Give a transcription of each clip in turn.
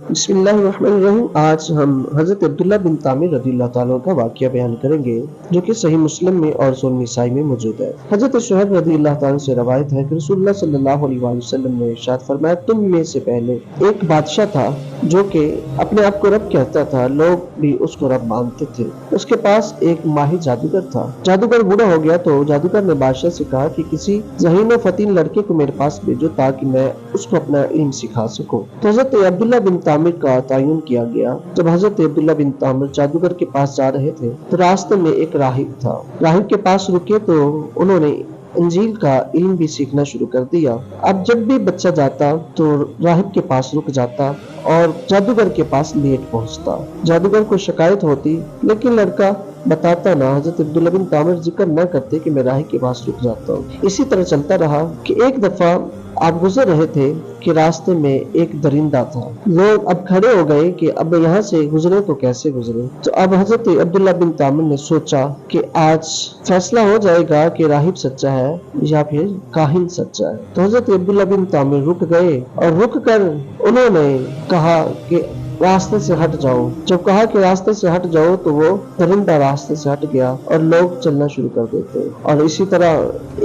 بسم اللہ الرحمن الرحیم۔ آج ہم حضرت عبداللہ بن تامر رضی اللہ تعالیٰ کا واقعہ بیان کریں گے جو کہ صحیح مسلم میں اور سنن نسائی میں موجود ہے۔ حضرت شعیب رضی اللہ تعالیٰ سے روایت ہے کہ رسول اللہ صلی اللہ علیہ وآلہ وسلم نے ارشاد فرمایا، تم میں سے پہلے ایک بادشاہ تھا جو کہ اپنے آپ کو رب کہتا تھا، لوگ بھی اس کو رب مانتے تھے۔ اس کے پاس ایک ماہر جادوگر تھا۔ جادوگر بوڑھا ہو گیا تو جادوگر نے بادشاہ سے کہا کہ کسی ذہین و فتین لڑکے کو میرے پاس بھیجو تاکہ میں اس کو اپنا علم سکھا سکوں۔ تو حضرت عبداللہ بن تامر کا تعین کیا گیا۔ جب حضرت عبداللہ بن تامر جادوگر کے پاس جا رہے تھے تو راستے میں ایک راہب تھا۔ راہب کے پاس رکے تو انہوں نے انجیل کا علم بھی سیکھنا شروع کر دیا۔ اب جب بھی بچہ جاتا تو راہب کے پاس رک جاتا اور جادوگر کے پاس لیٹ پہنچتا۔ جادوگر کو شکایت ہوتی لیکن لڑکا بتاتا نہ۔ حضرت عبداللہ بن تامر ذکر نہ کرتے کہ میں راہب کے پاس رک جاتا ہوں۔ اسی طرح چلتا رہا کہ ایک دفعہ آپ گزر رہے تھے کہ راستے میں ایک درندہ تھا۔ لوگ اب کھڑے ہو گئے کہ اب یہاں سے گزرے تو کیسے گزرے۔ تو اب حضرت عبداللہ بن تامر نے سوچا کہ آج فیصلہ ہو جائے گا کہ راہب سچا ہے یا پھر کاہن سچا ہے۔ تو حضرت عبداللہ بن تامر رک گئے اور رک کر انہوں نے کہا کہ راستے سے ہٹ جاؤ۔ جب کہا کہ راستے سے ہٹ جاؤ تو وہ درندہ راستے سے ہٹ گیا اور لوگ چلنا شروع کر دیتے۔ اور اسی طرح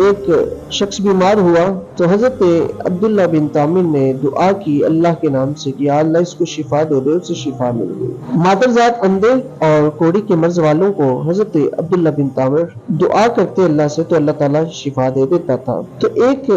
ایک شخص بیمار ہوا تو حضرت عبداللہ بن تامر نے دعا کی اللہ کے نام سے کہ یا اللہ اس کو شفا دے دے، اسے شفا مل گئی۔ مادرزاد اندھے اور کوڑی کے مرض والوں کو حضرت عبداللہ بن تامر دعا کرتے اللہ سے تو اللہ تعالیٰ شفا دے دیتا تھا۔ تو ایک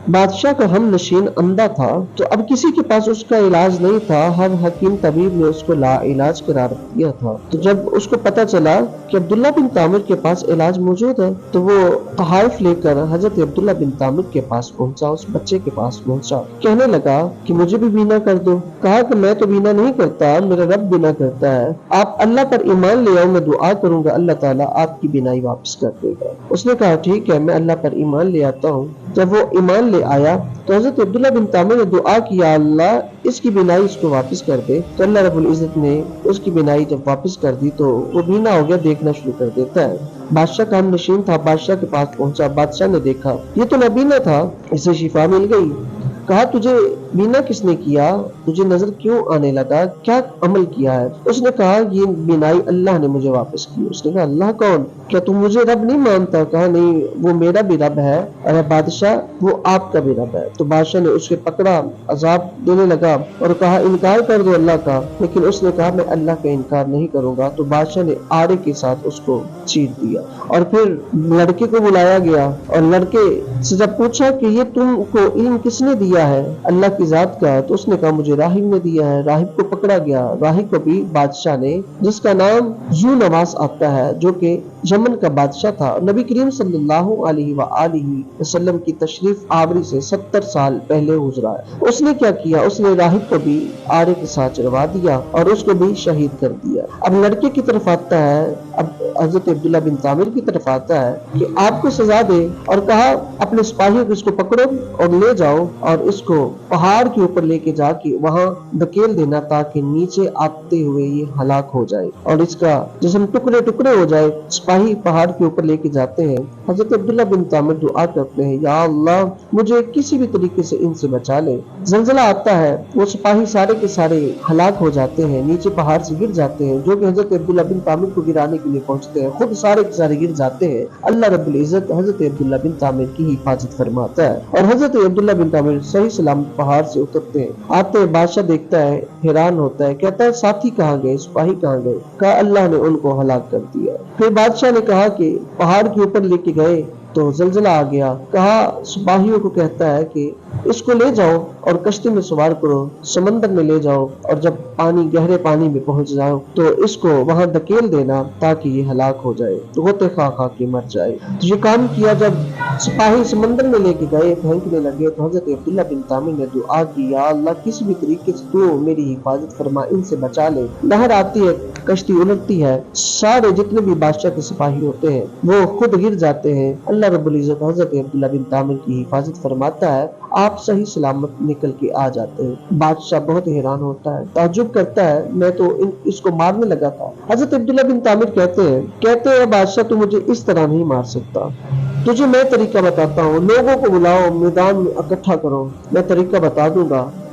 بادشاہ کا ہم نشین اندھا تھا تو اب کسی کے پاس اس کا علاج نہیں تھا۔ ہر حکیم طبیب نے اس کو لا علاج قرار دیا تھا۔ تو جب اس کو پتا چلا کہ عبداللہ بن تامر کے پاس علاج موجود ہے تو وہ تحائف لے کر حضرت عبداللہ بن تامر کے پاس پہنچا، اس بچے کے پاس پہنچا، کہنے لگا کہ مجھے بھی بینا کر دو۔ کہا کہ میں تو بینا نہیں کرتا، میرا رب بینا کرتا ہے، آپ اللہ پر ایمان لے آؤ، میں دعا کروں گا اللہ تعالیٰ آپ کی بینائی واپس کر دے گا۔ اس نے کہا ٹھیک ہے، میں اللہ پر ایمان لے آتا ہوں۔ جب وہ ایمان لے آیا تو حضرت عبداللہ بن تامر نے دعا کی یا اللہ اس کی بینائی اس کو واپس کر دے۔ تو اللہ رب العزت نے اس کی بینائی جب واپس کر دی تو وہ بینا ہو گیا، دیکھنا شروع کر دیتا ہے۔ بادشاہ کا ہم نشین تھا، بادشاہ کے پاس پہنچا، بادشاہ نے دیکھا یہ تو نابینا تھا، اسے شفا مل گئی۔ کہا تجھے بینا کس نے کیا، تجھے نظر کیوں آنے لگا، کیا عمل کیا ہے؟ اس نے کہا یہ بینائی اللہ نے مجھے واپس کی۔ اس نے کہا اللہ کون، کیا تم مجھے رب نہیں مانتا؟ کہا نہیں، وہ میرا بھی رب ہے اور بادشاہ وہ آپ کا بھی رب ہے۔ تو بادشاہ نے اسے پکڑا، عذاب دینے لگا اور کہا انکار کر دو اللہ کا، لیکن اس نے کہا میں اللہ کا انکار نہیں کروں گا۔ تو بادشاہ نے آڑے کے ساتھ اس کو چیر دیا اور پھر لڑکے کو بلایا گیا اور لڑکے سے جب پوچھا کہ یہ تم کو علم کس نے دیا ہے اللہ کی ذات کا، تو اس نے کہا مجھے راہب نے دیا ہے۔ راہب کو پکڑا گیا، راہب کو بھی بادشاہ نے، جس کا نام ذو نواس آتا ہے، جو کہ یمن کا بادشاہ تھا، نبی کریم صلی اللہ علیہ وآلہ وسلم کی تشریف آوری سے 70 سال پہلے گزرا ہے۔ اس نے کیا کیا، اس نے راہب کو بھی آڑے کے ساتھ چڑھوا دیا اور اس کو بھی شہید کر دیا۔ اب لڑکے کی طرف آتا ہے، اب حضرت عبداللہ بن تامر کی طرف آتا ہے کہ آپ کو سزا دے، اور کہا اپنے سپاہیوں کو اس کو پکڑو اور لے جاؤ اور اس کو پہاڑ کے اوپر لے کے جا کے وہاں دھکیل دینا تاکہ نیچے آتے ہوئے یہ ہلاک ہو جائے اور اس کا جسم ٹکڑے ٹکڑے ہو جائے۔ سپاہی پہاڑ کے اوپر لے کے جاتے ہیں۔ حضرت عبداللہ بن تامر دعا کرتے ہیں یا اللہ مجھے کسی بھی طریقے سے ان سے بچا لے۔ زلزلہ آتا ہے، وہ سپاہی سارے کے سارے ہلاک ہو جاتے ہیں، نیچے پہاڑ سے گر جاتے ہیں، جو کہ حضرت عبداللہ بن تامر کو گرانے کے لیے پہنچتے ہیں، خود سارے کے سارے گر جاتے ہیں۔ اللہ رب العزت حضرت عبداللہ بن تامر کی حفاظت فرماتا ہے اور حضرت عبداللہ بن تامر صحیح سلامت پہاڑ سے اترتے ہیں، آتے ہیں، بادشاہ دیکھتا ہے، حیران ہوتا ہے، کہتا ہے ساتھی کہاں گئے، سپاہی کہاں گئے؟ کہا اللہ نے ان کو ہلاک کر دیا۔ پھر بادشاہ نے کہا کہ پہاڑ کے اوپر لے کے گئے تو زلزلہ آ گیا، کہا سپاہیوں کو کہتا ہے کہ اس کو لے جاؤ اور کشتی میں سوار کرو، سمندر میں لے جاؤ اور جب گہرے پانی میں پہنچ جاؤ تو اس کو وہاں دھکیل دینا تاکہ یہ ہلاک ہو جائے، تو غوطے خواہ خواہ کے مر جائے۔ تو یہ کام کیا۔ جب سپاہی سمندر میں لے کے گئے، پھینکنے لگے، تو حضرت عبداللہ بن تامر نے دعا کی یا اللہ کسی بھی طریقے سے تو میری حفاظت فرما، ان سے بچا لے۔ لہر آتی ہے، کشتی الٹتی ہے، سارے جتنے بھی بادشاہ کے سپاہی ہوتے ہیں وہ خود گر جاتے ہیں۔ اللہ رب العزت حضرت عبداللہ بن تامر کی حفاظت فرماتا ہے، آپ صحیح سلامت نکل کے آ جاتے ہیں۔ بادشاہ بہت حیران ہوتا ہے، تعجب کرتا ہے، میں تو اس کو مارنے لگا تھا۔ حضرت عبداللہ بن تامر کہتے ہیں بادشاہ تو مجھے اس طرح نہیں مار سکتا، تجھے میں طریقہ بتاتا ہوں، لوگوں کو بلاؤ، میدان میں اکٹھا کرو، میں طریقہ بتا دوں گا۔